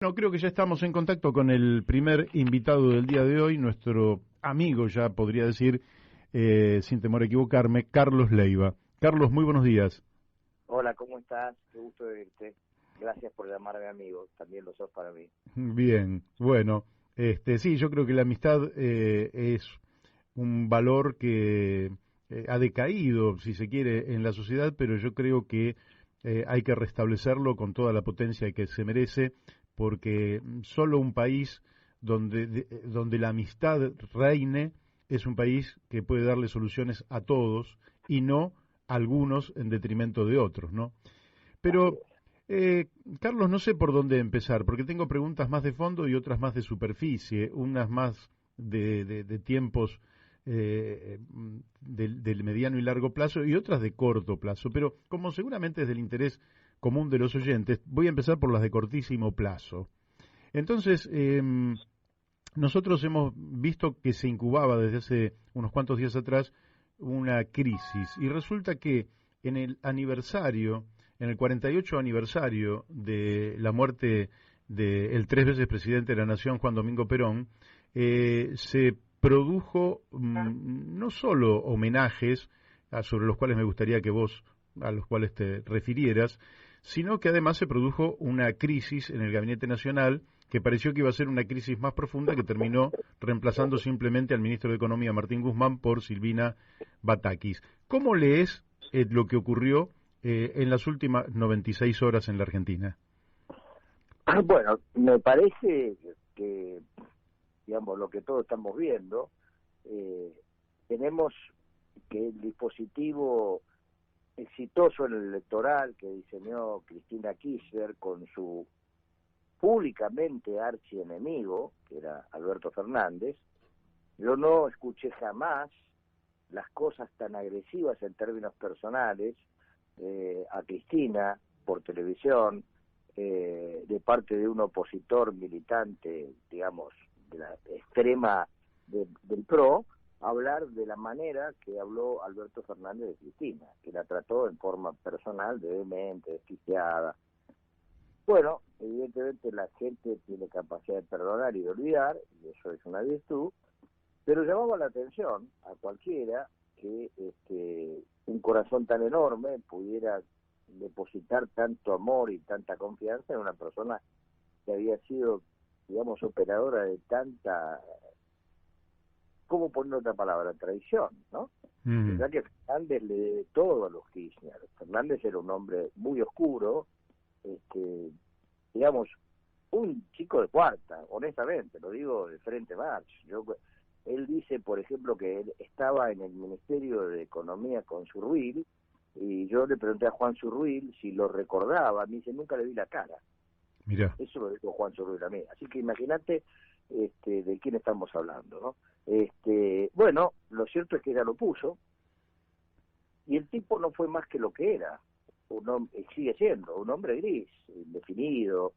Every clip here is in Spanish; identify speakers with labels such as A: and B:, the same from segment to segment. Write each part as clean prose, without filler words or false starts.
A: No, creo que ya estamos en contacto con el primer invitado del día de hoy, nuestro amigo, ya podría decir, sin temor a equivocarme, Carlos Leiva. Carlos, muy buenos días.
B: Hola, ¿cómo estás? Qué gusto de verte. Gracias por llamarme amigo, también lo sos para mí.
A: Bien, bueno, sí, yo creo que la amistad es un valor que ha decaído, si se quiere, en la sociedad, pero yo creo que hay que restablecerlo con toda la potencia que se merece, porque solo un país donde la amistad reine es un país que puede darle soluciones a todos y no a algunos en detrimento de otros, ¿no?
B: Así
A: Pero,
B: es.
A: Carlos, no sé por dónde empezar, porque tengo preguntas más de fondo y otras más de superficie, unas más de tiempos del mediano y largo plazo y otras de corto plazo. Pero como seguramente es del interés común de los oyentes, voy a empezar por las de cortísimo plazo. Entonces, nosotros hemos visto que se incubaba desde hace unos cuantos días atrás una crisis y resulta que en el aniversario, en el 48 aniversario de la muerte del tres veces presidente de la Nación, Juan Domingo Perón, se produjo no solo homenajes sobre los cuales me gustaría que vos, a los cuales te refirieras, sino que además se produjo una crisis en el Gabinete Nacional que pareció que iba a ser una crisis más profunda que terminó reemplazando simplemente al ministro de Economía, Martín Guzmán, por Silvina Batakis. ¿Cómo lees lo que ocurrió en las últimas 96 horas en la Argentina?
B: Bueno, me parece que, digamos, lo que todos estamos viendo, eh, tenemos que el dispositivo exitoso en el electoral que diseñó Cristina Kirchner con su públicamente archienemigo, que era Alberto Fernández, yo no escuché jamás las cosas tan agresivas en términos personales a Cristina por televisión, de parte de un opositor militante, digamos, de la extrema del PRO, hablar de la manera que habló Alberto Fernández de Cristina, que la trató en forma personal, vehemente, desquiciada. Bueno, evidentemente la gente tiene capacidad de perdonar y de olvidar, y eso es una virtud, pero llamaba la atención a cualquiera que un corazón tan enorme pudiera depositar tanto amor y tanta confianza en una persona que había sido, digamos, operadora de tanta, ¿cómo poner otra palabra? Traición, ¿no?
A: Mm.
B: Pensá que Fernández le debe todo a los Kirchner. Fernández era un hombre muy oscuro, digamos, un chico de cuarta, honestamente, lo digo de frente march. Él dice, por ejemplo, que él estaba en el Ministerio de Economía con Zurril, y yo le pregunté a Juan Zurril si lo recordaba, me dice, nunca le vi la cara.
A: Mira.
B: Eso lo dijo Juan Zurril a mí. Así que imagínate de quién estamos hablando, ¿no? Bueno, lo cierto es que ella lo puso, y el tipo no fue más que lo que era, sigue siendo un hombre gris, indefinido,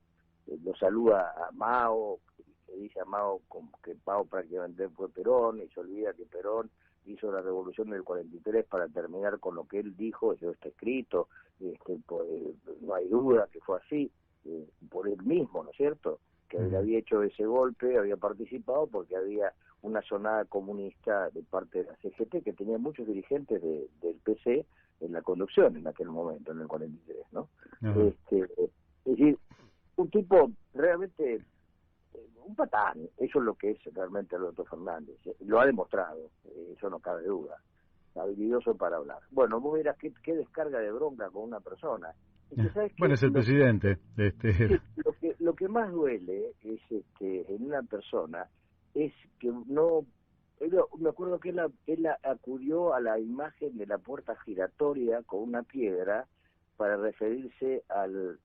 B: lo saluda a Mao, le dice a Mao como que Mao prácticamente fue Perón, y se olvida que Perón hizo la revolución del 43 para terminar con lo que él dijo, eso está escrito, no hay duda que fue así, por él mismo, ¿no es cierto?, que él había hecho ese golpe, había participado porque había una sonada comunista de parte de la CGT que tenía muchos dirigentes del PC en la conducción en aquel momento, en el 43, ¿no?
A: Ajá.
B: Es decir, un tipo realmente, un patán, eso es lo que es realmente Alberto Fernández, lo ha demostrado, eso no cabe duda, habilidoso para hablar. Bueno, vos verás qué descarga de bronca con una persona. Es que, ¿sabes
A: Bueno,
B: qué?
A: es el presidente.
B: Sí, lo que más duele es en una persona es que no. Me acuerdo que él acudió a la imagen de la puerta giratoria con una piedra para referirse al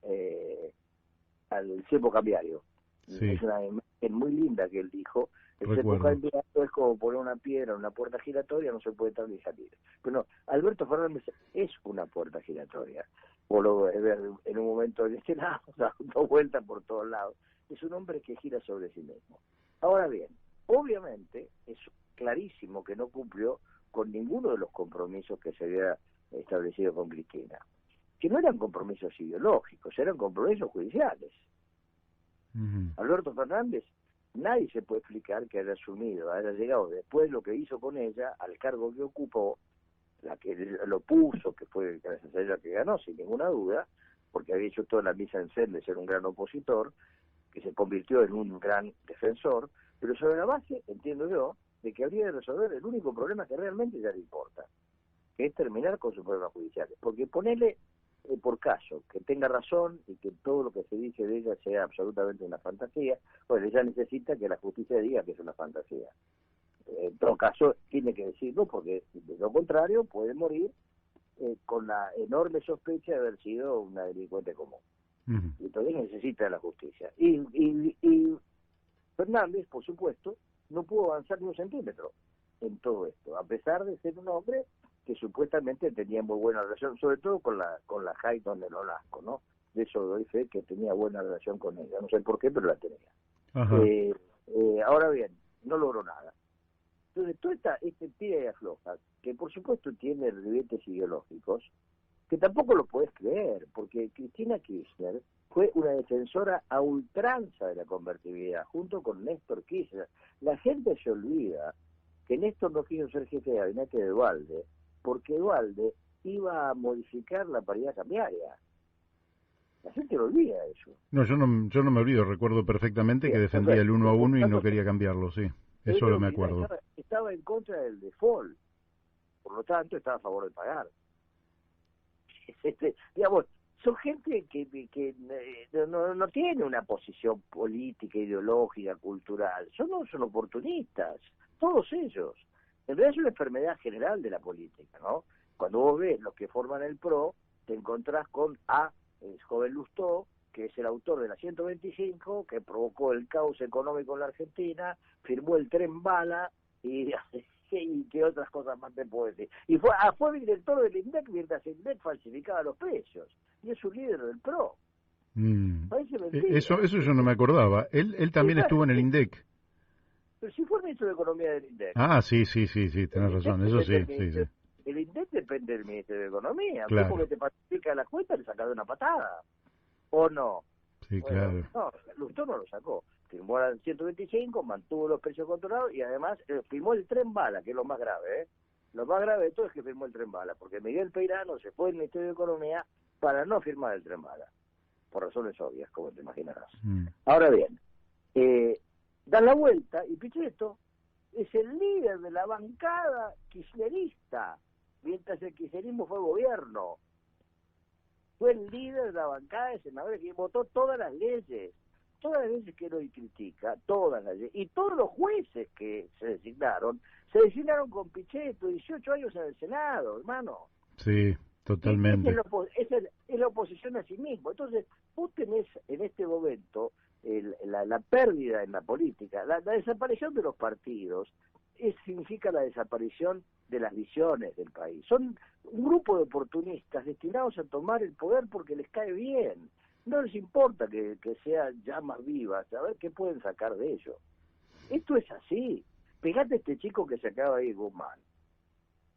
B: cepo cambiario.
A: Sí,
B: Es una imagen muy linda que él dijo. El cepo
A: recuerdo.
B: cambiario es como poner una piedra en una puerta giratoria, no se puede entrar ni salir. Pero no, Alberto Fernández es una puerta giratoria. Vos lo ves ver en un momento de este lado, dando vueltas por todos lados. Es un hombre que gira sobre sí mismo. Ahora bien, obviamente es clarísimo que no cumplió con ninguno de los compromisos que se había establecido con Cristina, que no eran compromisos ideológicos, eran compromisos judiciales. Alberto Fernández, nadie se puede explicar que haya asumido, haya llegado después de lo que hizo con ella al cargo que ocupó, la que lo puso, que fue gracias a ella que ganó, sin ninguna duda, porque había hecho toda la misa en sen de ser un gran opositor, que se convirtió en un gran defensor, pero sobre la base, entiendo yo, de que habría de resolver el único problema que realmente ya le importa, que es terminar con sus problemas judiciales. Porque ponerle por caso que tenga razón y que todo lo que se dice de ella sea absolutamente una fantasía, pues ella necesita que la justicia diga que es una fantasía. En todo caso, tiene que decirlo, porque de lo contrario puede morir con la enorme sospecha de haber sido una delincuente común. Y todavía necesita la justicia. Y Fernández, por supuesto, no pudo avanzar ni un centímetro en todo esto, a pesar de ser un hombre que supuestamente tenía muy buena relación, sobre todo con la Hayton de Nolasco, ¿no? De eso doy fe, que tenía buena relación con ella. No sé por qué, pero la tenía. Ahora bien, no logró nada. Entonces, todo este tira y afloja, que por supuesto tiene ribetes ideológicos, que tampoco lo podés creer, porque Cristina Kirchner fue una defensora a ultranza de la convertibilidad, junto con Néstor Kirchner. La gente se olvida que Néstor no quiso ser jefe de gabinete de Duhalde, porque Duhalde iba a modificar la paridad cambiaria. La gente lo olvida eso.
A: No, yo no me olvido, recuerdo perfectamente
B: Sí,
A: que defendía el 1 a 1 y no quería
B: cosa,
A: cambiarlo, sí. Eso lo me acuerdo.
B: Estaba en contra del default, por lo tanto estaba a favor de pagar. Digamos, son gente que no tiene una posición política, ideológica, cultural, son oportunistas, todos ellos. En realidad es una enfermedad general de la política, ¿no? Cuando vos ves los que forman el PRO, te encontrás con el joven Lustó, que es el autor de la 125, que provocó el caos económico en la Argentina, firmó el tren bala y qué otras cosas más te puedo decir. Y fue director del INDEC mientras el INDEC falsificaba los precios. Y es un líder del PRO. Parece mentira.
A: Eso yo no me acordaba. Él también estuvo en el INDEC.
B: Pero sí fue ministro de Economía del INDEC.
A: Tenés razón, eso sí.
B: El INDEC depende del Ministerio de Economía.
A: Claro.
B: Porque te falsifica la cuenta, le sacas de una patada. ¿O no?
A: Sí,
B: bueno,
A: claro.
B: No, Lustó no lo sacó. Firmó la 125, mantuvo los precios controlados y además firmó el tren bala, que es lo más grave, ¿eh? Lo más grave de todo es que firmó el tren bala, porque Miguel Peirano se fue del Ministerio de Economía para no firmar el tren bala, por razones obvias, como te imaginarás. Ahora bien, dan la vuelta y Pichetto es el líder de la bancada kirchnerista, mientras el kirchnerismo fue gobierno. Fue el líder de la bancada de senadores que votó todas las leyes que él hoy critica, todas las leyes, y todos los jueces que se designaron con Pichetto, 18 años en el Senado, hermano.
A: Sí, totalmente.
B: Es la oposición a sí mismo. Entonces, vos tenés en este momento la pérdida en la política, la desaparición de los partidos, significa la desaparición de las visiones del país. Son un grupo de oportunistas destinados a tomar el poder porque les cae bien. No les importa que sean llamas vivas, a ver qué pueden sacar de ello. Esto es así. Fíjate este chico que se acaba de ir, Guzmán.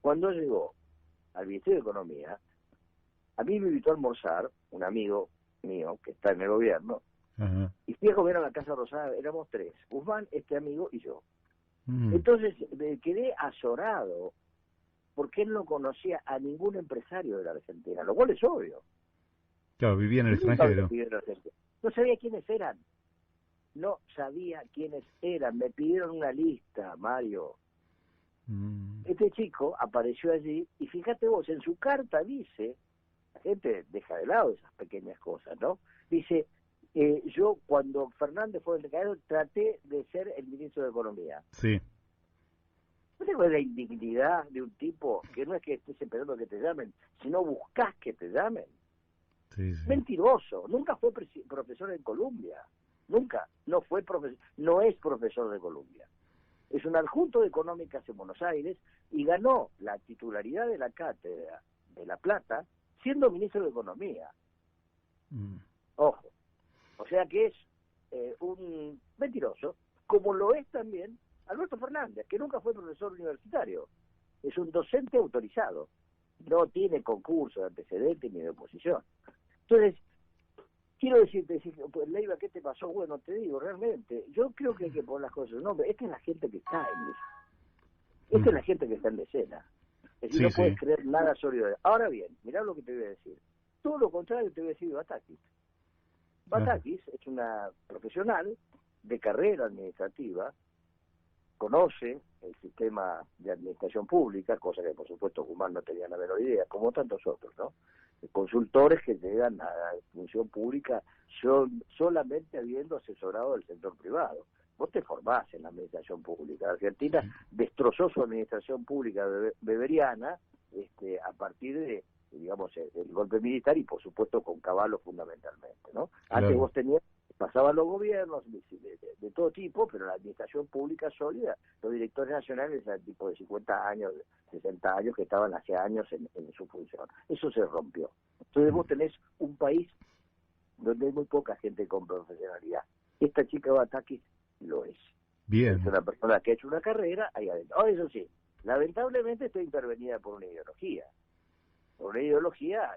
B: Cuando llegó al Ministerio de Economía, a mí me invitó a almorzar un amigo mío que está en el gobierno, y fui a comer a la Casa Rosada, éramos 3, Guzmán, este amigo y yo. Entonces me quedé azorado porque él no conocía a ningún empresario de la Argentina, lo cual es obvio.
A: Claro, vivía en el extranjero.
B: No sabía quiénes eran. Me pidieron una lista, Mario. Este chico apareció allí y fíjate vos, en su carta dice, la gente deja de lado esas pequeñas cosas, ¿no? Dice, yo cuando Fernández fue el decano traté de ser el ministro de Economía.
A: Sí.
B: ¿No tengo la indignidad de un tipo que no es que estés esperando que te llamen, sino buscas que te llamen?
A: Sí.
B: Mentiroso, nunca fue profesor en Columbia, nunca, no es profesor de Columbia. Es un adjunto de económicas en Buenos Aires y ganó la titularidad de la cátedra de La Plata siendo ministro de Economía. Ojo, o sea que es un mentiroso, como lo es también Alberto Fernández, que nunca fue profesor universitario, es un docente autorizado, no tiene concurso de antecedentes ni de oposición. Entonces, quiero decirte, pues, Leiva, ¿qué te pasó? Bueno, te digo, realmente, yo creo que hay que poner las cosas en su nombre. Esta es la gente que está en eso. Esta es la gente que está en la escena. Es decir,
A: Sí,
B: no
A: sí.
B: puedes creer nada sólido. Ahora bien, mirá lo que te voy a decir. Todo lo contrario te voy a decir de Batakis. Batakis es una profesional de carrera administrativa, conoce el sistema de administración pública, cosa que por supuesto Guzmán no tenía la menor idea, como tantos otros, ¿no? Consultores que llegan a la función pública son solamente habiendo asesorado del sector privado. Vos te formás en la administración pública. Argentina destrozó su administración pública beberiana a partir de, digamos, el golpe militar y por supuesto con Cavallo fundamentalmente, ¿no?
A: Claro.
B: Antes vos tenías, pasaban los gobiernos de todo tipo, pero la administración pública sólida, los directores nacionales eran tipo de 50 años, 60 años que estaban hace años en su función. Eso se rompió. Entonces vos tenés un país donde hay muy poca gente con profesionalidad. Esta chica Batakis lo es.
A: Bien.
B: Es una persona que ha hecho una carrera ahí adentro. Oh, eso sí, lamentablemente está intervenida por una ideología. Por una ideología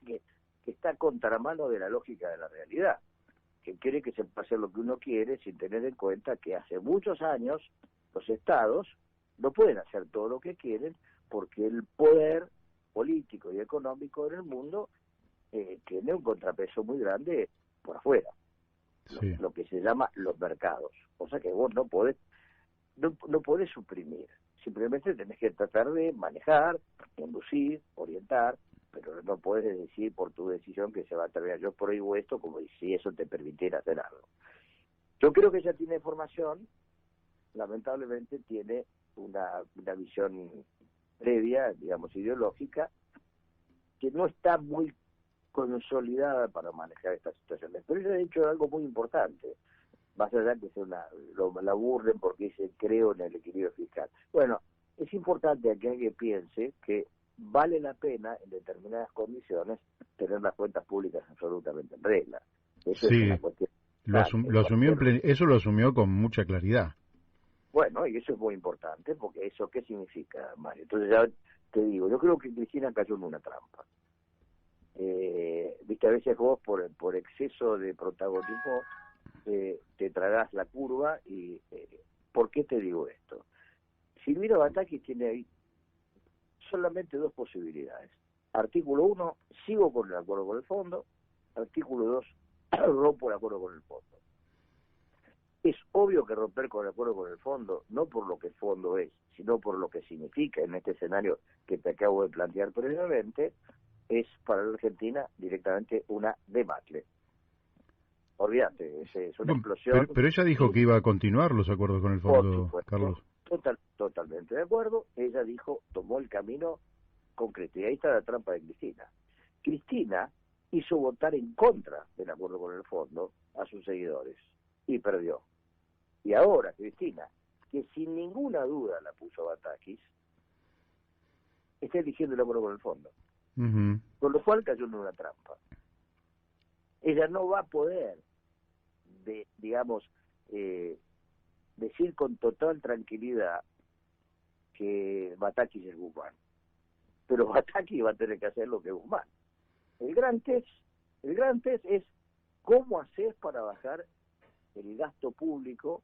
B: que está a contramano de la lógica de la realidad, que quiere que se pase lo que uno quiere sin tener en cuenta que hace muchos años los estados no pueden hacer todo lo que quieren porque el poder político y económico en el mundo tiene un contrapeso muy grande por afuera,
A: Sí.
B: lo que se llama los mercados, cosa que vos no podés suprimir, simplemente tenés que tratar de manejar, conducir, orientar, pero no puedes decir por tu decisión que se va a terminar. Yo prohíbo esto como si eso te permitiera hacer algo. Yo creo que ella tiene formación, lamentablemente tiene una visión previa, digamos, ideológica, que no está muy consolidada para manejar estas situaciones. Pero ella ha dicho algo muy importante, más allá que la burlen porque dice creo en el equilibrio fiscal. Bueno, es importante que alguien piense que vale la pena en determinadas condiciones tener las cuentas públicas absolutamente en regla. Eso
A: Sí,
B: es una cuestión.
A: eso lo asumió con mucha claridad.
B: Bueno, y eso es muy importante, porque eso, ¿qué significa, Mario? Entonces ya te digo, yo creo que Cristina cayó en una trampa. Viste, a veces vos por exceso de protagonismo te tragás la curva y ¿por qué te digo esto? Silvina Batakis tiene ahí solamente dos posibilidades. Artículo 1, sigo con el acuerdo con el fondo. Artículo 2, rompo el acuerdo con el fondo. Es obvio que romper con el acuerdo con el fondo, no por lo que el fondo es, sino por lo que significa en este escenario que te acabo de plantear previamente, es para la Argentina directamente una debacle. Olvídate, es una explosión.
A: Pero ella dijo que iba a continuar los acuerdos con el fondo,
B: por supuesto,
A: Carlos.
B: Totalmente de acuerdo. Ella dijo, tomó el camino concreto. Y ahí está la trampa de Cristina. Cristina hizo votar en contra del acuerdo con el fondo a sus seguidores y perdió. Y ahora Cristina, que sin ninguna duda la puso Batakis, está eligiendo el acuerdo con el fondo.
A: Uh-huh.
B: Con lo cual cayó en una trampa. Ella no va a poder, decir con total tranquilidad que Batakis es Guzmán. Pero Batakis va a tener que hacer lo que Guzmán. El gran test es cómo haces para bajar el gasto público,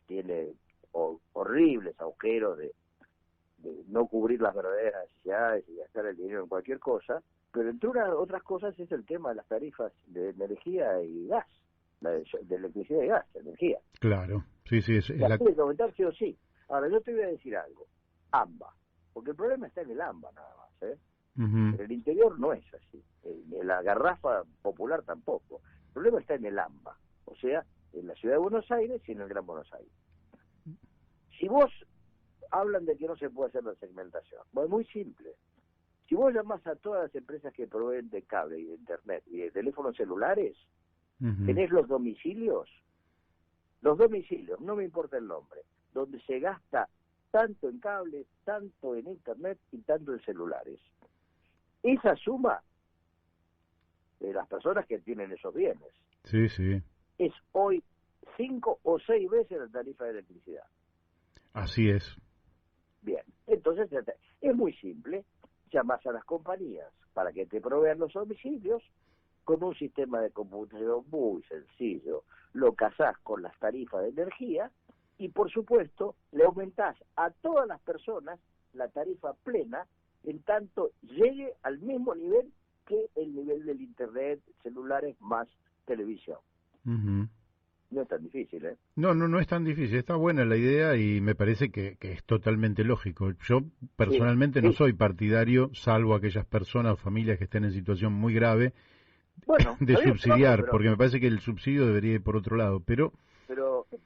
B: tiene horribles agujeros de no cubrir las verdaderas necesidades y gastar el dinero en cualquier cosa, pero entre otras cosas es el tema de las tarifas de energía y gas, de electricidad y gas, energía.
A: Claro, sí,
B: Tiene que aumentar sí o sí. Ahora, yo te voy a decir algo, AMBA, porque el problema está en el AMBA nada más, ¿eh?
A: Uh-huh.
B: En el interior no es así, en la garrafa popular tampoco. El problema está en el AMBA, o sea, en la ciudad de Buenos Aires y en el Gran Buenos Aires. Si vos hablan de que no se puede hacer la segmentación, bueno, es muy simple. Si vos llamás a todas las empresas que proveen de cable y de internet y de teléfonos celulares,
A: uh-huh,
B: tenés los domicilios, no me importa el nombre, donde se gasta tanto en cable, tanto en internet y tanto en celulares. Esa suma de las personas que tienen esos bienes
A: sí,
B: es hoy 5 o 6 veces la tarifa de electricidad.
A: Así es.
B: Bien, entonces es muy simple, llamas a las compañías para que te provean los domicilios con un sistema de computación muy sencillo. Lo casás con las tarifas de energía y, por supuesto, le aumentás a todas las personas la tarifa plena en tanto llegue al mismo nivel que el nivel del Internet, celulares más televisión.
A: Ujú.
B: No es tan difícil, ¿eh?
A: No es tan difícil. Está buena la idea y me parece que es totalmente lógico. Yo
B: Sí,
A: personalmente no
B: sí.
A: soy partidario, salvo aquellas personas o familias que estén en situación muy grave,
B: Bueno,
A: de
B: está bien, pero,
A: subsidiar, porque me parece que el subsidio debería ir por otro lado.
B: pero,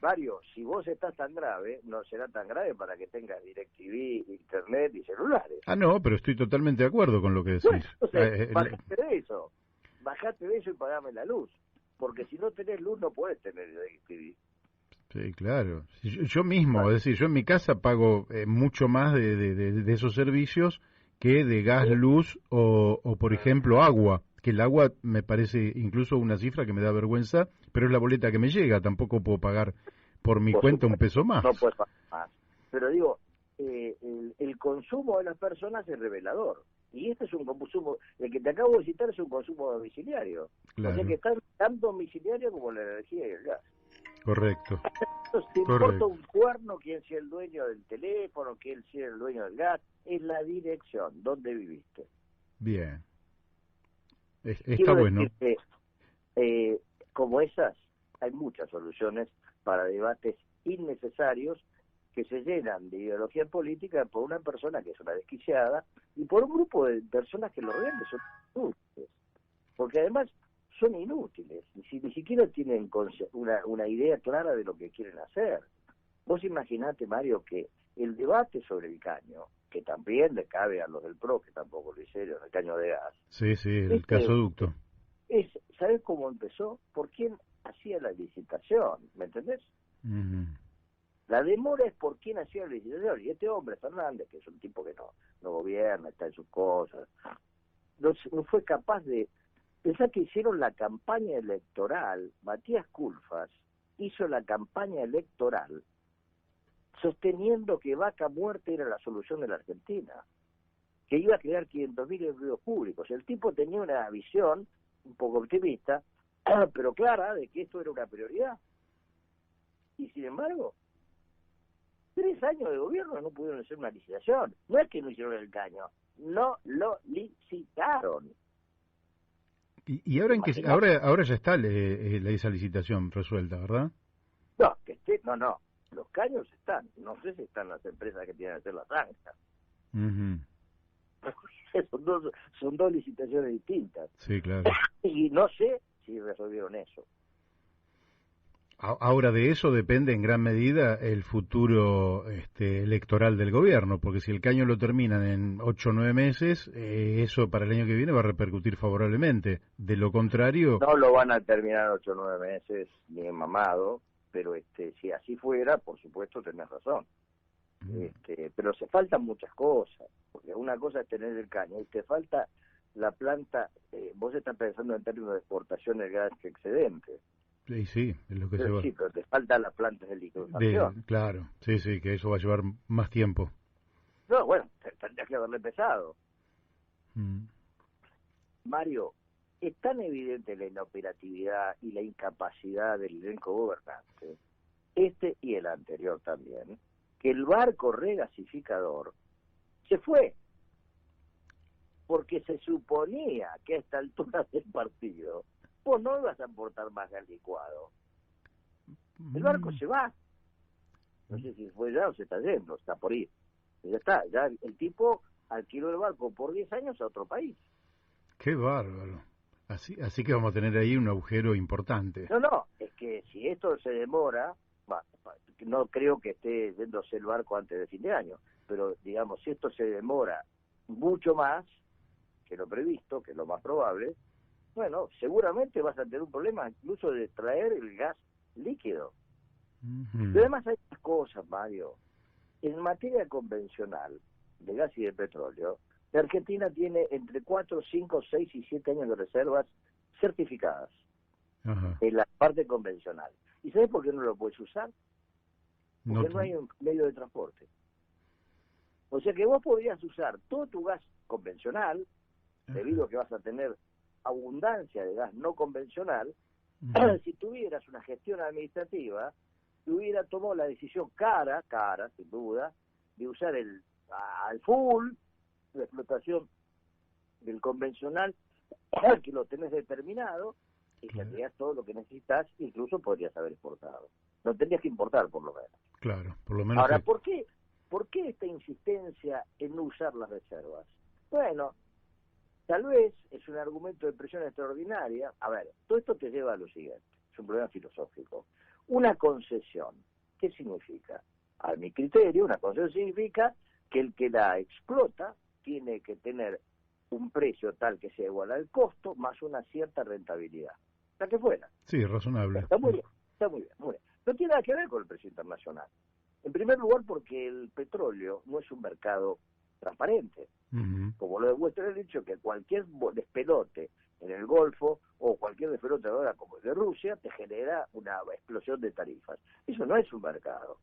B: Mario, si vos estás tan grave, no será tan grave para que tengas DirecTV, Internet y celulares.
A: No, pero estoy totalmente de acuerdo con lo que
B: Bueno,
A: decís.
B: entonces, bajate de eso y pagame la luz, porque si no tenés luz no podés tener DirecTV.
A: Sí, claro. Si yo mismo,
B: Bueno,
A: es decir, yo en mi casa pago mucho más de esos servicios que de gas,
B: sí,
A: luz o, por ejemplo, agua. Que el agua me parece incluso una cifra que me da vergüenza, pero es la boleta que me llega. Tampoco puedo pagar por mi
B: por
A: cuenta un
B: supuesto,
A: peso más.
B: no puedes pagar más. Pero digo, el consumo de las personas es revelador. Y este es un consumo, el que te acabo de citar es un consumo domiciliario. O sea que
A: Claro,
B: está tan domiciliario como la energía y el gas.
A: correcto,
B: Entonces, te importa
A: correcto.
B: un cuerno quién sea el dueño del teléfono, quién sea el dueño del gas, es la dirección, donde viviste.
A: Bien, está
B: Quiero
A: bueno.
B: decir que, como esas, hay muchas soluciones para debates innecesarios que se llenan de ideología política por una persona que es una desquiciada y por un grupo de personas que lo rodean que son inútiles. Porque además son inútiles, ni siquiera tienen una idea clara de lo que quieren hacer. Vos imaginate, Mario, que el debate sobre el caño, que también le cabe a los del PRO, que tampoco lo hicieron, el caño de gas,
A: Sí, sí, el
B: este
A: gasoducto.
B: ¿sabes cómo empezó? ¿Por quién hacía la licitación? ¿Me entendés?
A: Ujú.
B: La demora es por quién hacía la licitación. Y este hombre, Fernández, que es un tipo que no gobierna, está en sus cosas, no fue capaz de... Pensá que hicieron la campaña electoral, Matías Culfas hizo la campaña electoral sosteniendo que Vaca Muerta era la solución de la Argentina, que iba a crear 500.000 empleos públicos. El tipo tenía una visión un poco optimista, pero clara, de que esto era una prioridad. Y sin embargo, 3 años de gobierno no pudieron hacer una licitación. No es que no hicieron el caño, no lo licitaron.
A: Y ahora
B: ¿Te
A: en que
B: imaginas?
A: ahora ya está esa licitación resuelta, ¿verdad?
B: No, no. Los caños están. No sé si están las empresas que tienen que hacer la zanja.
A: Ujú.
B: Son dos licitaciones distintas.
A: Sí, claro.
B: Y no sé si resolvieron eso.
A: Ahora de eso depende en gran medida el futuro electoral del gobierno, porque si el caño lo terminan en 8 o 9 meses, eso para el año que viene va a repercutir favorablemente. De lo contrario,
B: No lo van a terminar 8 o 9 meses, ni en mamado, pero si así fuera, por supuesto tenés razón. Pero se faltan muchas cosas, porque una cosa es tener el caño y te falta la planta. Vos estás pensando en términos de exportación del gas excedente,
A: sí, sí, es lo que se
B: pero
A: va.
B: sí, pero te faltan las plantas de liquefacción.
A: Claro, sí, sí, que eso va a llevar más tiempo.
B: No, bueno, tendrías que haberle empezado.
A: Mm.
B: Mario, es tan evidente la inoperatividad y la incapacidad del elenco gobernante, este y el anterior también, que el barco regasificador se fue, porque se suponía que a esta altura del partido vos no ibas a aportar más gas licuado. El barco
A: Mm.
B: se va, no sé si fue ya o se está yendo, está por ir. Y ya está, ya el tipo alquiló el barco por 10 años a otro país.
A: Qué bárbaro. Así que vamos a tener ahí un agujero importante.
B: No, es que si esto se demora, no creo que esté yéndose el barco antes de fin de año, pero digamos, si esto se demora mucho más que lo previsto, que es lo más probable, bueno, seguramente vas a tener un problema incluso de traer el gas líquido.
A: Ujú.
B: Pero además hay otras cosas, Mario. En materia convencional de gas y de petróleo, la Argentina tiene entre 4, 5, 6 y 7 años de reservas certificadas
A: Ajá.
B: en la parte convencional. ¿Y sabes por qué no lo puedes usar?
A: No,
B: Porque no hay un medio de transporte. O sea que vos podrías usar todo tu gas convencional, debido a que vas a tener abundancia de gas no convencional, si tuvieras una gestión administrativa, te hubiera tomado la decisión cara, sin duda, de usar al full la explotación del convencional, que lo tenés determinado, y tendrías todo lo que necesitas, incluso podrías haber exportado. No tendrías que importar, por lo menos.
A: Claro, por lo menos.
B: Ahora, ¿por qué esta insistencia en no usar las reservas? Bueno, tal vez es un argumento de presión extraordinaria. A ver, todo esto te lleva a lo siguiente, es un problema filosófico. Una concesión, ¿qué significa? A mi criterio, una concesión significa que el que la explota tiene que tener un precio tal que sea igual al costo más una cierta rentabilidad, la que fuera.
A: Sí, razonable.
B: Está muy bien, muy bien. No tiene nada que ver con el precio internacional. En primer lugar, porque el petróleo no es un mercado transparente. Como lo demuestra el hecho que cualquier despelote en el Golfo o cualquier despelote ahora como el de Rusia te genera una explosión de tarifas. Eso no es un mercado.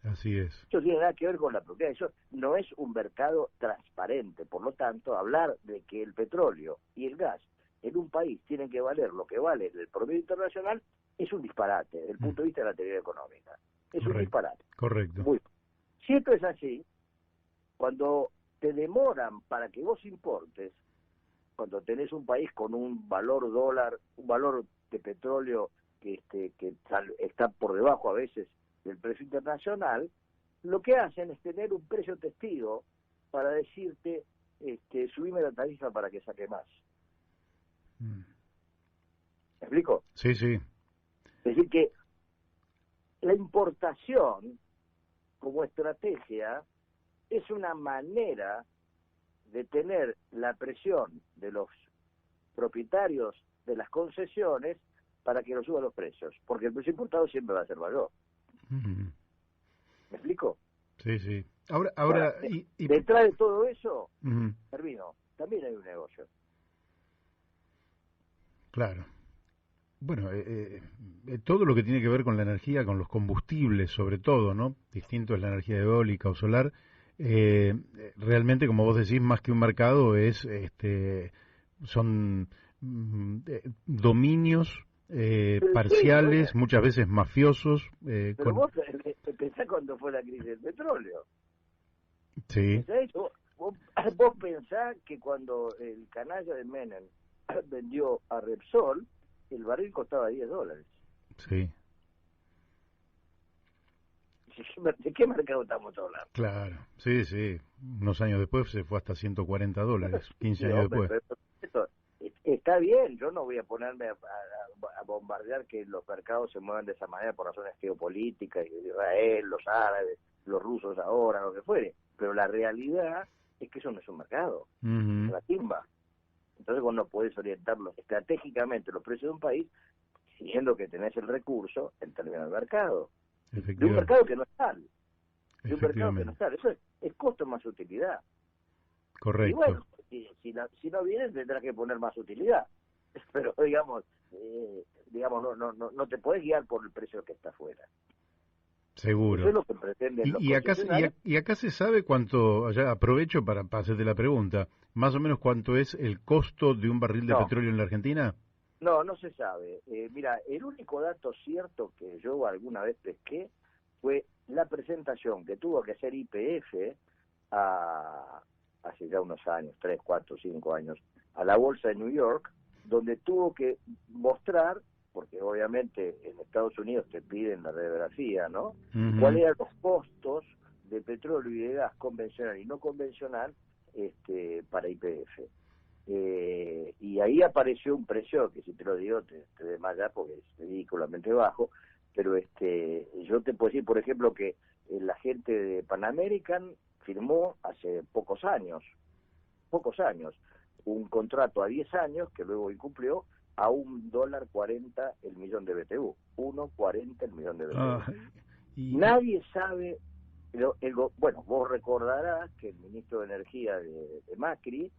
A: Así es.
B: Eso tiene nada que ver con la propiedad. Eso no es un mercado transparente. Por lo tanto, hablar de que el petróleo y el gas en un país tienen que valer lo que vale el promedio internacional es un disparate desde el punto de vista de la teoría económica. Es un disparate.
A: Correcto.
B: Muy bien. Si esto es así, cuando te demoran para que vos importes, cuando tenés un país con un valor dólar, un valor de petróleo que está por debajo a veces del precio internacional, lo que hacen es tener un precio testigo para decirte, subime la tarifa para que saque más. ¿Me explico?
A: Sí, sí.
B: Es decir que la importación como estrategia es una manera de tener la presión de los propietarios de las concesiones para que lo suban los precios, porque el precio importado siempre va a ser mayor. ¿Me explico?
A: Sí, sí. Ahora
B: detrás de todo eso, termino, también hay un negocio.
A: Claro. Bueno, todo lo que tiene que ver con la energía, con los combustibles sobre todo, ¿no? Distinto es la energía eólica o solar. Realmente, como vos decís, más que un mercado son dominios parciales, muchas veces mafiosos.
B: Pero vos pensás cuando fue la crisis del petróleo.
A: Sí.
B: Vos pensás que cuando el canalla de Menem vendió a Repsol, el barril costaba $10.
A: Sí.
B: ¿De qué mercado estamos hablando?
A: Claro, sí, sí. Unos años después se fue hasta $140, 15 años después.
B: Pero está bien, yo no voy a ponerme a bombardear que los mercados se muevan de esa manera por razones geopolíticas, Israel, los árabes, los rusos ahora, lo que fuere. Pero la realidad es que eso no es un mercado, es la timba. Entonces vos no podés orientarlos estratégicamente los precios de un país, siguiendo que tenés el recurso en términos del mercado. De un mercado que no es tal. De un mercado que no es tal. Eso es costo más utilidad.
A: Correcto.
B: Y bueno, si no vienes tendrás que poner más utilidad. Pero digamos no te podés guiar por el precio que está afuera.
A: Seguro.
B: Eso es lo que pretenden los concesionarios.
A: Y acá se sabe cuánto, ya aprovecho para hacerte la pregunta, más o menos cuánto es el costo de un barril de petróleo en la Argentina.
B: No se sabe. Mira, el único dato cierto que yo alguna vez pesqué fue la presentación que tuvo que hacer YPF hace ya unos años, 3, 4, 5 años, a la bolsa de New York, donde tuvo que mostrar, porque obviamente en Estados Unidos te piden la radiografía, ¿no? ¿Cuáles eran los costos de petróleo y de gas convencional y no convencional para YPF? Y ahí apareció un precio que si te lo digo te desmayas porque es ridículamente bajo, pero yo te puedo decir, por ejemplo, que la gente de Pan American firmó hace pocos años, un contrato a 10 años que luego incumplió a $1.40 el millón de BTU, 1.40 el millón de BTU. Nadie sabe, bueno, vos recordarás que el ministro de Energía de Macri,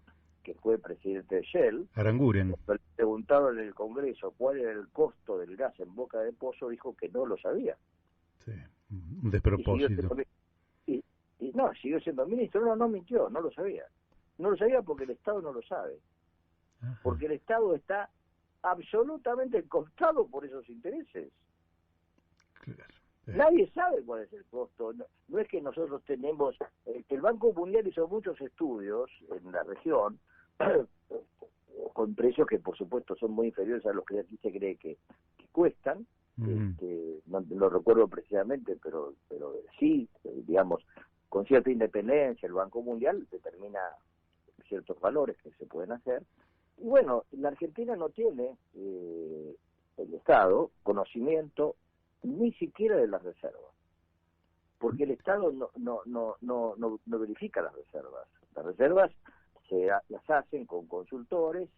B: que fue presidente de Shell,
A: Aranguren,
B: cuando le preguntaron en el Congreso cuál era el costo del gas en Boca de Pozo, dijo que no lo sabía.
A: Sí, un despropósito.
B: Siguió siendo ministro, no mintió, no lo sabía. No lo sabía porque el Estado no lo sabe.
A: Ajá.
B: porque el Estado está absolutamente cooptado por esos intereses.
A: Claro.
B: Nadie sabe cuál es el costo. No es que nosotros tenemos... el Banco Mundial hizo muchos estudios en la región con precios que, por supuesto, son muy inferiores a los que aquí se cree que cuestan. No lo recuerdo precisamente, pero sí, digamos, con cierta independencia, el Banco Mundial determina ciertos valores que se pueden hacer. Y bueno, la Argentina no tiene el Estado conocimiento ni siquiera de las reservas, porque el Estado no verifica las reservas. Las reservas las hacen con consultores,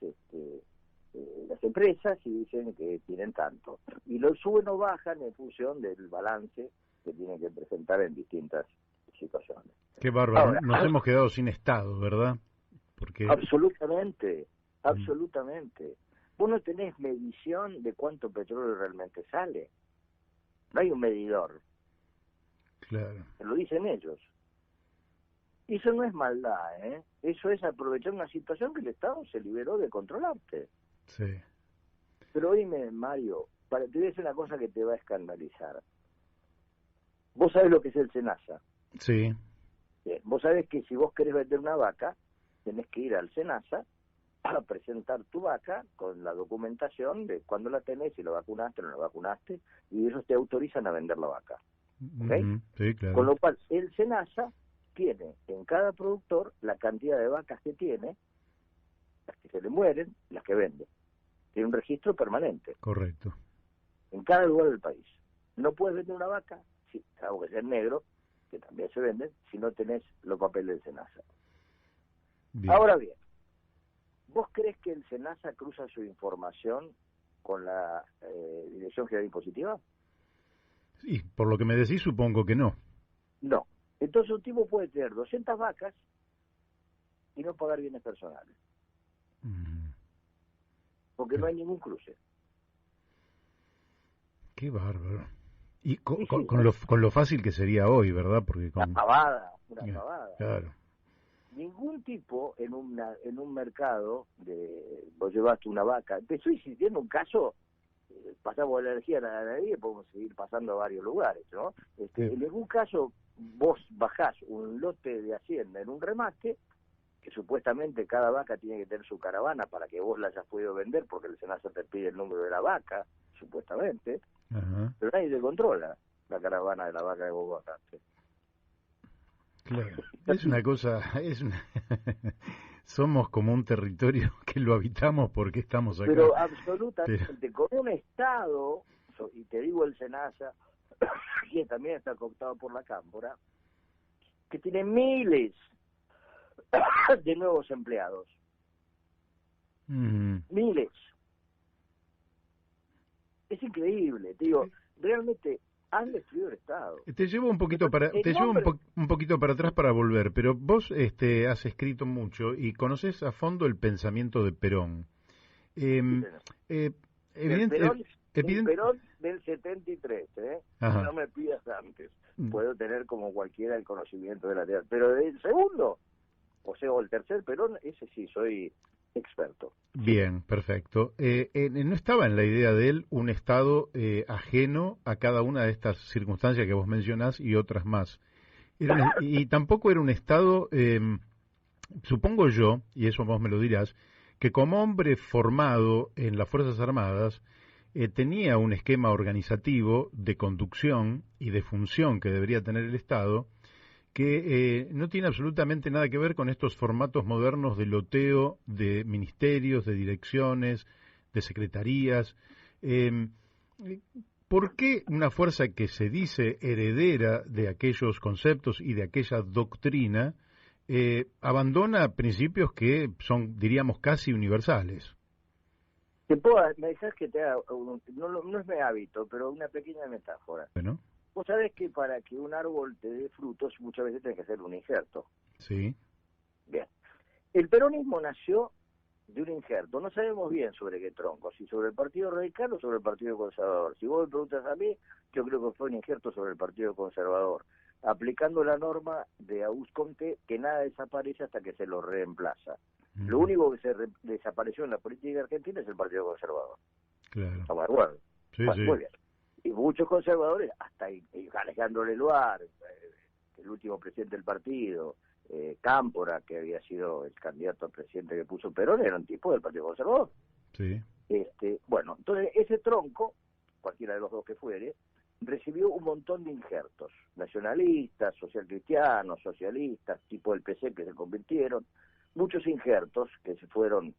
B: las empresas, y dicen que tienen tanto, y lo suben o bajan en función del balance que tienen que presentar en distintas situaciones.
A: Qué bárbaro.
B: Ahora,
A: Nos hemos quedado sin Estado, ¿verdad? Porque
B: absolutamente. Vos no tenés medición de cuánto petróleo realmente sale. No hay un medidor.
A: claro.
B: Te lo dicen ellos. Y eso no es maldad, ¿eh? Eso es aprovechar una situación que el Estado se liberó de controlarte.
A: Sí.
B: Pero oíme, Mario, te voy a decir una cosa que te va a escandalizar. Vos sabés lo que es el SENASA.
A: Sí.
B: Bien, vos sabés que si vos querés vender una vaca, tenés que ir al SENASA a presentar tu vaca con la documentación de cuándo la tenés, si la vacunaste o no la vacunaste, y ellos te autorizan a vender la vaca. ¿Okay?
A: Sí, claro.
B: Con lo cual, el SENASA tiene en cada productor la cantidad de vacas que tiene, las que se le mueren, las que vende. Tiene un registro permanente
A: Correcto.
B: en cada lugar del país. No puedes vender una vaca, sí, algo que sea negro, que también se venden, si no tenés los papeles del SENASA.
A: Bien.
B: Ahora bien, ¿vos crees que el SENASA cruza su información con la Dirección General Impositiva?
A: Sí, por lo que me decís, supongo que no.
B: No. Entonces un tipo puede tener 200 vacas y no pagar bienes personales, porque no hay ningún cruce.
A: Qué bárbaro. Y con,
B: Sí,
A: con lo fácil que sería hoy, ¿verdad? Porque
B: una
A: con...
B: pavada, una pavada.
A: Claro.
B: Ningún tipo en un mercado vos llevaste una vaca. Te estoy insistiendo un caso, pasamos de la energía a la ganadería, podemos seguir pasando a varios lugares, ¿no? En ningún caso vos bajás un lote de hacienda en un remate, que supuestamente cada vaca tiene que tener su caravana para que vos la hayas podido vender, porque el SENASA te pide el número de la vaca, supuestamente,
A: Ajá.
B: pero nadie te controla la caravana de la vaca que vos bajaste.
A: Claro. Es una cosa, somos como un territorio que lo habitamos porque estamos acá.
B: Pero absolutamente, con un Estado, y te digo el SENASA, que también está cooptado por la Cámpora, que tiene miles de nuevos empleados. Miles. Es increíble, te digo, realmente han destruido el Estado.
A: Te llevo un poquito para un poquito para atrás para volver, pero vos has escrito mucho y conoces a fondo el pensamiento de Perón.
B: El Perón del 73, no me pidas antes. Puedo tener como cualquiera el conocimiento de la teoría, pero del segundo, o sea, o el tercer Perón, ese sí, soy experto.
A: Bien, perfecto. No estaba en la idea de él un Estado ajeno a cada una de estas circunstancias que vos mencionás y otras más. Y tampoco era un Estado, supongo yo, y eso vos me lo dirás, que como hombre formado en las Fuerzas Armadas, tenía un esquema organizativo de conducción y de función que debería tener el Estado, que no tiene absolutamente nada que ver con estos formatos modernos de loteo de ministerios, de direcciones, de secretarías. ¿Por qué una fuerza que se dice heredera de aquellos conceptos y de aquella doctrina abandona principios que son, diríamos, casi universales?
B: Me dejas que te haga, no es mi hábito, pero una pequeña metáfora.
A: Bueno.
B: Vos sabés que para que un árbol te dé frutos muchas veces tenés que hacer un injerto.
A: Sí.
B: Bien. El peronismo nació de un injerto. No sabemos bien sobre qué tronco, si sobre el Partido Radical o sobre el Partido Conservador. Si vos me preguntas a mí, yo creo que fue un injerto sobre el Partido Conservador, aplicando la norma de Auguste Comte que nada desaparece hasta que se lo reemplaza. Lo único que desapareció en la política argentina es el Partido Conservador.
A: Claro.
B: ¿Estamos de acuerdo?
A: Sí,
B: Bueno,
A: sí.
B: muy bien. Y muchos conservadores, hasta Alejandro Leluar, el último presidente del partido, Cámpora, que había sido el candidato a presidente que puso Perón, eran tipos del Partido Conservador.
A: Sí.
B: Bueno, entonces ese tronco, cualquiera de los dos que fuere, recibió un montón de injertos, nacionalistas, socialcristianos, socialistas, tipo del PC que se convirtieron, muchos injertos que se fueron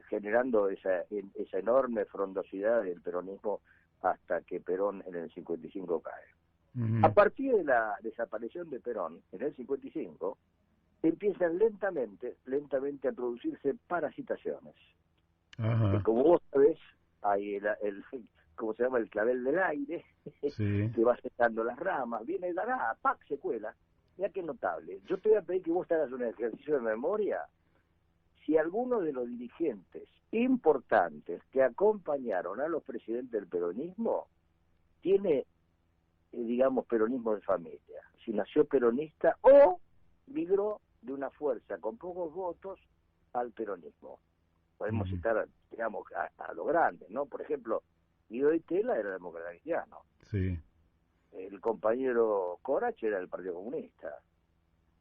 B: generando esa enorme frondosidad del peronismo hasta que Perón en el 55 cae. A partir de la desaparición de Perón en el 55, empiezan lentamente a producirse parasitaciones.
A: Ajá.
B: Como vos sabés, hay ¿cómo se llama? El clavel del aire,
A: Sí.
B: que va secando las ramas, viene la ¡pac! Se cuela. Mira qué notable. Yo te voy a pedir que vos te hagas un ejercicio de memoria. Si alguno de los dirigentes importantes que acompañaron a los presidentes del peronismo tiene, digamos, peronismo de familia, si nació peronista o migró de una fuerza con pocos votos al peronismo. Podemos citar, digamos, a lo grande, ¿no? Por ejemplo, Guido Itela era demócrata cristiano.
A: Sí.
B: El compañero Corach era del Partido Comunista.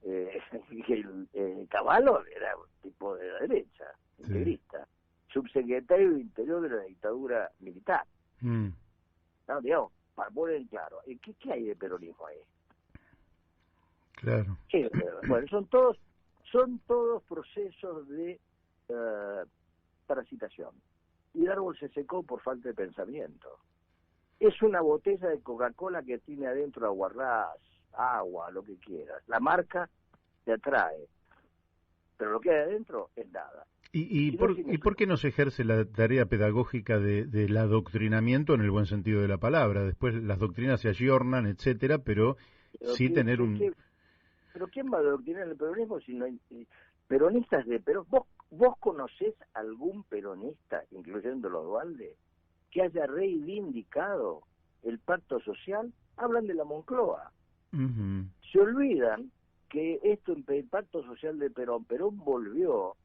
B: El Cavallo era un tipo de la derecha, integrista. Subsecretario de Interior de la dictadura militar. No, digamos, para poner en claro, ¿qué hay de peronismo ahí?
A: Claro.
B: Sí, bueno, son todos procesos de parasitación. Y el árbol se secó por falta de pensamiento. Es una botella de Coca-Cola que tiene adentro aguarrás, agua, lo que quieras. La marca te atrae, pero lo que hay adentro es nada.
A: ¿Y por qué no se ejerce la tarea pedagógica del adoctrinamiento en el buen sentido de la palabra? Después las doctrinas se ayornan, etcétera, pero sí tener un...
B: ¿Pero quién va a adoctrinar el peronismo si no hay peronistas de Perón? ¿Vos conocés algún peronista, incluyendo los Duhalde, que haya reivindicado el pacto social? Hablan de la Moncloa. Se olvidan que el pacto social de Perón volvió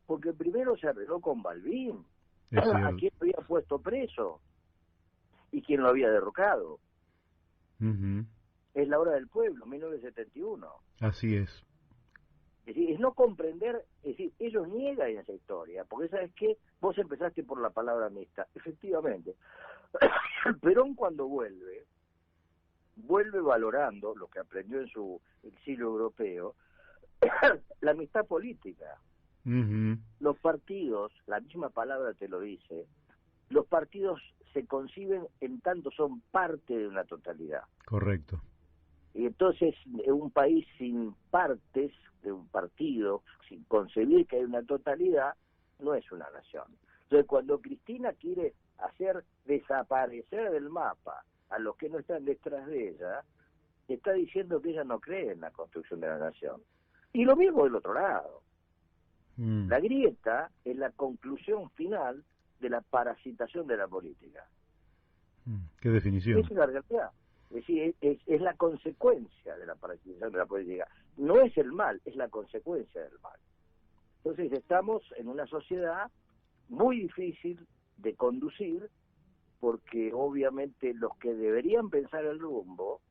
B: porque primero se arregló con Balbín, a quien había puesto preso y quien lo había derrocado. Es la hora del pueblo, 1971.
A: Así es.
B: Es decir, es no comprender, es decir, ellos niegan esa historia, porque ¿sabes qué? Vos empezaste por la palabra amistad. Efectivamente, Perón cuando vuelve valorando lo que aprendió en su exilio europeo, la amistad política. Los partidos, la misma palabra te lo dice, los partidos se conciben en tanto son parte de una totalidad.
A: Correcto.
B: Y entonces, en un país sin partes de un partido, sin concebir que hay una totalidad, no es una nación. Entonces, cuando Cristina quiere hacer desaparecer del mapa a los que no están detrás de ella, está diciendo que ella no cree en la construcción de la nación. Y lo mismo del otro lado. La grieta es la conclusión final de la parasitación de la política.
A: ¿Qué definición?
B: Esa es la realidad. Es decir, es la consecuencia de la parasitación de la política. No es el mal, es la consecuencia del mal. Entonces estamos en una sociedad muy difícil de conducir, porque obviamente los que deberían pensar el rumbo,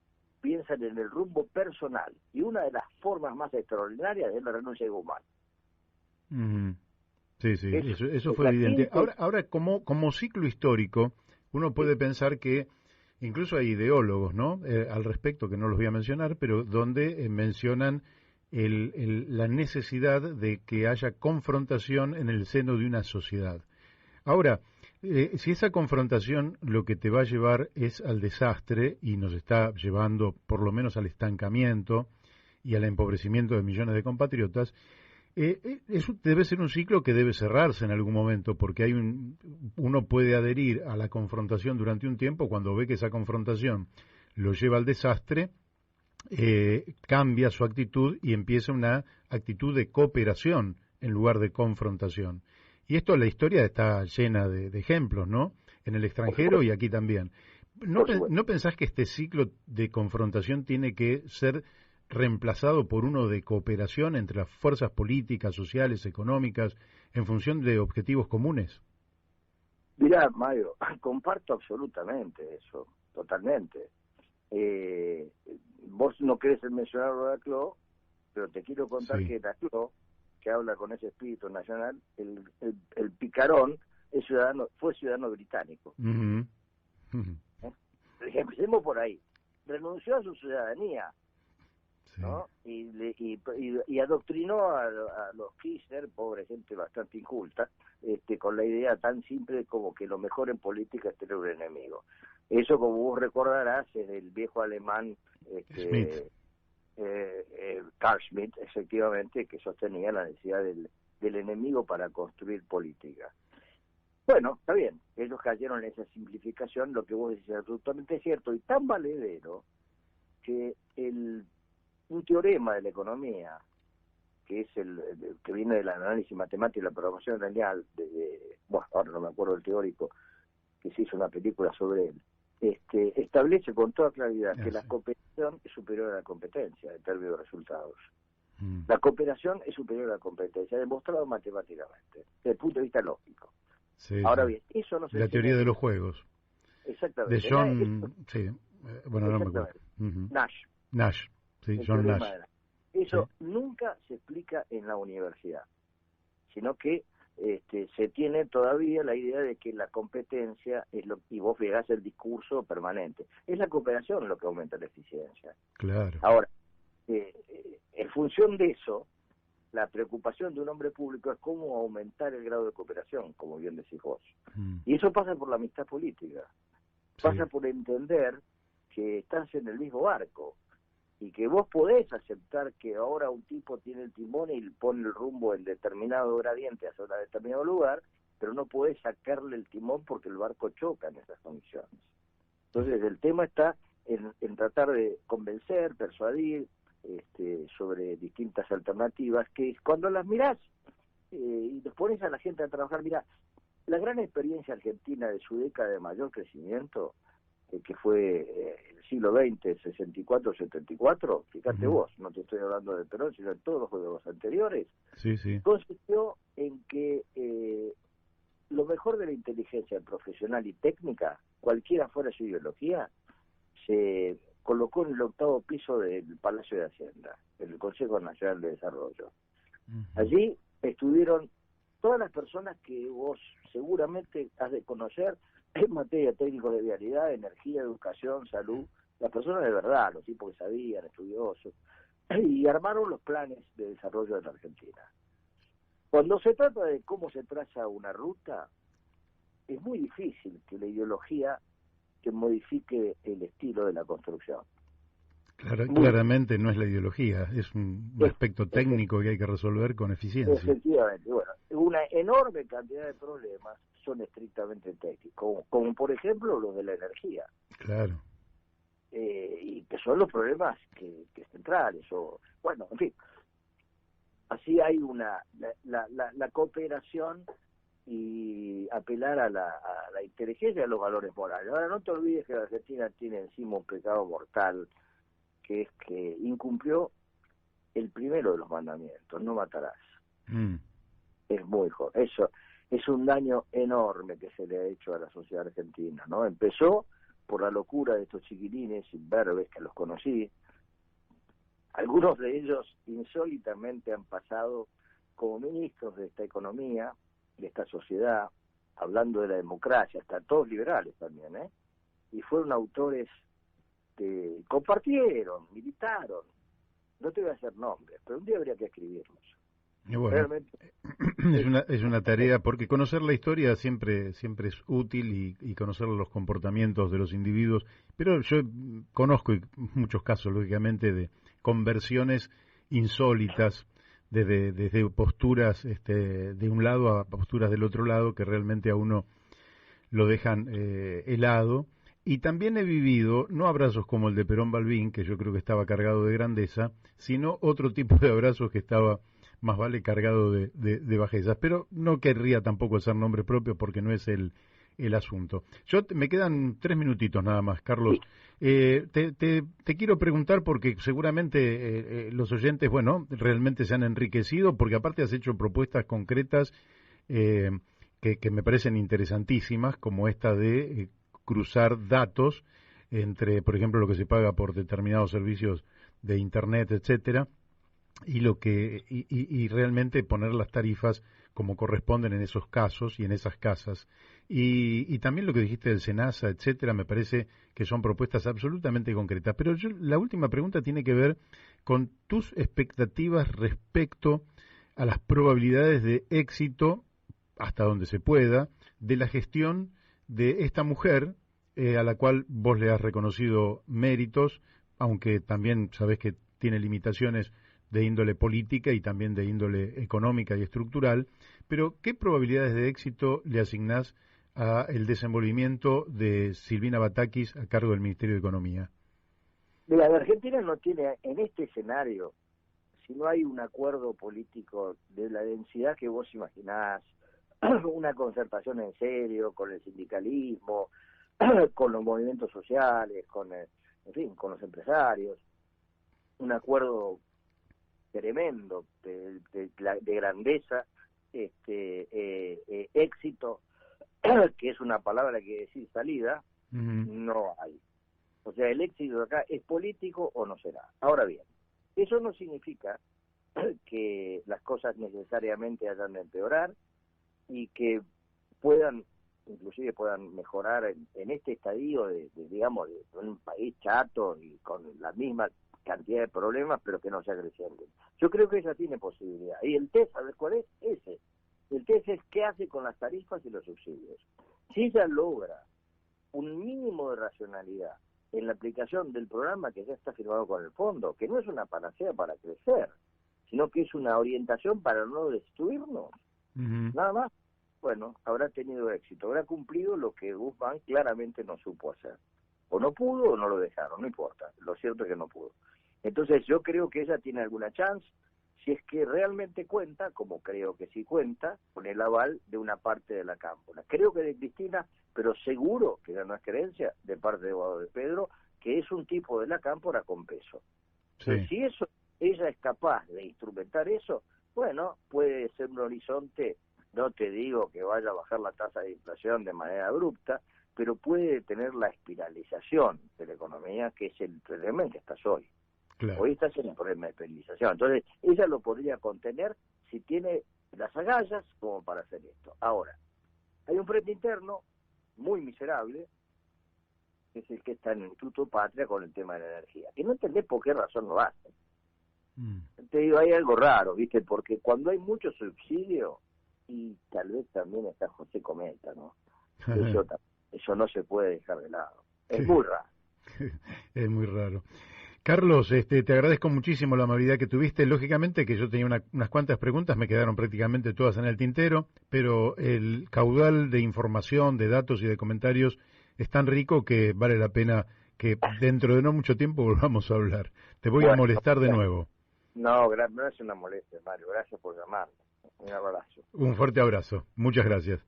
B: piensan en el rumbo personal. Y una de las formas más extraordinarias es la renuncia de Guzmán.
A: Sí, eso fue evidente. Ahora como ciclo histórico, uno puede pensar que incluso hay ideólogos, ¿no? Al respecto, que no los voy a mencionar, pero donde mencionan la necesidad de que haya confrontación en el seno de una sociedad. Ahora, si esa confrontación lo que te va a llevar es al desastre y nos está llevando por lo menos al estancamiento y al empobrecimiento de millones de compatriotas, eso debe ser un ciclo que debe cerrarse en algún momento, porque uno puede adherir a la confrontación durante un tiempo, cuando ve que esa confrontación lo lleva al desastre, cambia su actitud y empieza una actitud de cooperación en lugar de confrontación. Y esto, la historia está llena de ejemplos, ¿no? En el extranjero y aquí también. ¿No pensás que este ciclo de confrontación tiene que ser reemplazado por uno de cooperación entre las fuerzas políticas, sociales, económicas, en función de objetivos comunes?
B: Mirá, Mario, comparto absolutamente eso, totalmente. Vos no querés mencionar a Laclau, pero te quiero contar
A: Sí.
B: que Laclau, que habla con ese espíritu nacional, el picarón fue ciudadano británico.
A: Uh-huh. Uh-huh.
B: Empecemos por ahí. Renunció a su ciudadanía,
A: Sí.
B: ¿no? Y adoctrinó a los Kirchner, pobre gente bastante inculta, con la idea tan simple como que lo mejor en política es tener un enemigo. Eso, como vos recordarás, es del viejo alemán
A: Schmidt.
B: Carl Schmitt, efectivamente, que sostenía la necesidad del enemigo para construir política. Bueno, está bien, ellos cayeron en esa simplificación, lo que vos decís es absolutamente cierto y tan valedero que un teorema de la economía, que es el que viene del análisis matemático y la programación lineal, bueno, ahora no me acuerdo del teórico, que se hizo una película sobre él, establece con toda claridad que la cooperación es superior a la competencia en términos de resultados. La cooperación es superior a la competencia, demostrado matemáticamente, desde el punto de vista lógico.
A: Sí,
B: Ahora
A: sí.
B: bien, eso no se
A: La teoría de los juegos.
B: Exactamente.
A: De John, sí, bueno, no me acuerdo.
B: Uh-huh. Nash,
A: sí, John Nash.
B: Eso nunca se explica en la universidad, sino que se tiene todavía la idea de que la competencia es y vos pegás el discurso permanente. Es la cooperación lo que aumenta la eficiencia.
A: Claro.
B: Ahora, en función de eso, la preocupación de un hombre público es cómo aumentar el grado de cooperación, como bien decís vos. Y eso pasa por la amistad política. Pasa por entender que estás en el mismo barco y que vos podés aceptar que ahora un tipo tiene el timón y pone el rumbo en determinado gradiente hacia un determinado lugar, pero no podés sacarle el timón porque el barco choca en esas condiciones. Entonces el tema está en tratar de convencer, persuadir sobre distintas alternativas que cuando las mirás y los pones a la gente a trabajar, mirá, la gran experiencia argentina de su década de mayor crecimiento, que fue el siglo XX, 64-74, fíjate vos, no te estoy hablando de Perón, sino de todos los anteriores, consistió en que lo mejor de la inteligencia profesional y técnica, cualquiera fuera su ideología, se colocó en el 8º piso del Palacio de Hacienda, en el Consejo Nacional de Desarrollo. Allí estuvieron todas las personas que vos seguramente has de conocer en materia de técnicos de vialidad, energía, educación, salud, las personas de verdad, los tipos que sabían, estudiosos, y armaron los planes de desarrollo de la Argentina. Cuando se trata de cómo se traza una ruta, es muy difícil que la ideología que modifique el estilo de la construcción.
A: Claramente no es la ideología, es un aspecto técnico que hay que resolver con eficiencia.
B: Efectivamente, bueno, una enorme cantidad de problemas son estrictamente técnicos, como por ejemplo los de la energía.
A: Claro.
B: Y que son los problemas que centrales, o bueno, en fin. Así hay la cooperación y apelar a la inteligencia y a los valores morales. Ahora, no te olvides que la Argentina tiene encima un pecado mortal, que es que incumplió el primero de los mandamientos, no matarás. Es muy joven. Eso es un daño enorme que se le ha hecho a la sociedad argentina, ¿no? Empezó por la locura de estos chiquilines imberbes que los conocí. Algunos de ellos insólitamente han pasado como ministros de esta economía, de esta sociedad, hablando de la democracia, hasta todos liberales también, y fueron autores que compartieron, militaron. No te voy a hacer nombres, pero un día habría que escribirlos.
A: Y bueno, realmente es una tarea, porque conocer la historia siempre es útil y conocer los comportamientos de los individuos, pero yo conozco muchos casos, lógicamente, de conversiones insólitas, desde posturas de un lado a posturas del otro lado, que realmente a uno lo dejan helado. Y también he vivido, no abrazos como el de Perón Balbín, que yo creo que estaba cargado de grandeza, sino otro tipo de abrazos que estaba, más vale, cargado de bajezas. Pero no querría tampoco hacer nombre propio porque no es el el asunto. Me quedan 3 minutitos nada más, Carlos. Te quiero preguntar porque seguramente los oyentes, bueno, realmente se han enriquecido porque aparte has hecho propuestas concretas que me parecen interesantísimas, como esta de cruzar datos entre, por ejemplo, lo que se paga por determinados servicios de Internet, etcétera, y realmente poner las tarifas como corresponden en esos casos y en esas casas. Y también lo que dijiste del SENASA, etcétera, me parece que son propuestas absolutamente concretas. Pero la última pregunta tiene que ver con tus expectativas respecto a las probabilidades de éxito, hasta donde se pueda, de la gestión de esta mujer, a la cual vos le has reconocido méritos, aunque también sabés que tiene limitaciones de índole política y también de índole económica y estructural, pero ¿qué probabilidades de éxito le asignás a el desenvolvimiento de Silvina Batakis a cargo del Ministerio de Economía?
B: Mira, la Argentina no tiene, en este escenario, si no hay un acuerdo político de la densidad que vos imaginás, una concertación en serio con el sindicalismo, con los movimientos sociales, en fin, con los empresarios, un acuerdo tremendo de grandeza, éxito, que es una palabra que quiere decir salida, no hay. O sea, el éxito de acá es político o no será. Ahora bien, eso no significa que las cosas necesariamente hayan de empeorar y que inclusive puedan mejorar en este estadio digamos, de un país chato y con la misma cantidad de problemas, pero que no sea creciente. Yo creo que ella tiene posibilidad. Y el test, ¿sabes cuál es? Ese. El test es qué hace con las tarifas y los subsidios. Si ella logra un mínimo de racionalidad en la aplicación del programa que ya está firmado con el fondo, que no es una panacea para crecer, sino que es una orientación para no destruirnos, nada más, bueno, habrá tenido éxito, habrá cumplido lo que Guzmán claramente no supo hacer. O no pudo o no lo dejaron, no importa, lo cierto es que no pudo. Entonces yo creo que ella tiene alguna chance, si es que realmente cuenta, como creo que sí cuenta, con el aval de una parte de la cámpora. Creo que de Cristina, pero seguro que ya no es creencia, de parte de Guado de Pedro, que es un tipo de la cámpora con peso. Sí. Entonces, si ella es capaz de instrumentar eso, bueno, puede ser un horizonte, no te digo que vaya a bajar la tasa de inflación de manera abrupta, pero puede tener la espiralización de la economía, que es el problema en que estás hoy. Claro. Hoy estás en el problema de espiralización. Entonces, ella lo podría contener si tiene las agallas como para hacer esto. Ahora, hay un frente interno muy miserable, que es el que está en el Instituto Patria con el tema de la energía, que no entendés por qué razón lo hacen. Te digo, hay algo raro, ¿viste? Porque cuando hay mucho subsidio, y tal vez también está José Cometa, ¿no? Eso no se puede dejar de lado. Es muy raro.
A: Es muy raro. Carlos, te agradezco muchísimo la amabilidad que tuviste. Lógicamente que yo tenía unas cuantas preguntas, me quedaron prácticamente todas en el tintero, pero el caudal de información, de datos y de comentarios es tan rico que vale la pena que dentro de no mucho tiempo volvamos a hablar. Te voy a molestar de nuevo.
B: No, no es una molestia, Mario. Gracias por llamarme. Un abrazo.
A: Un fuerte abrazo. Muchas gracias.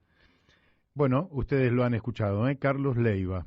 A: Bueno, ustedes lo han escuchado, Carlos Leiva.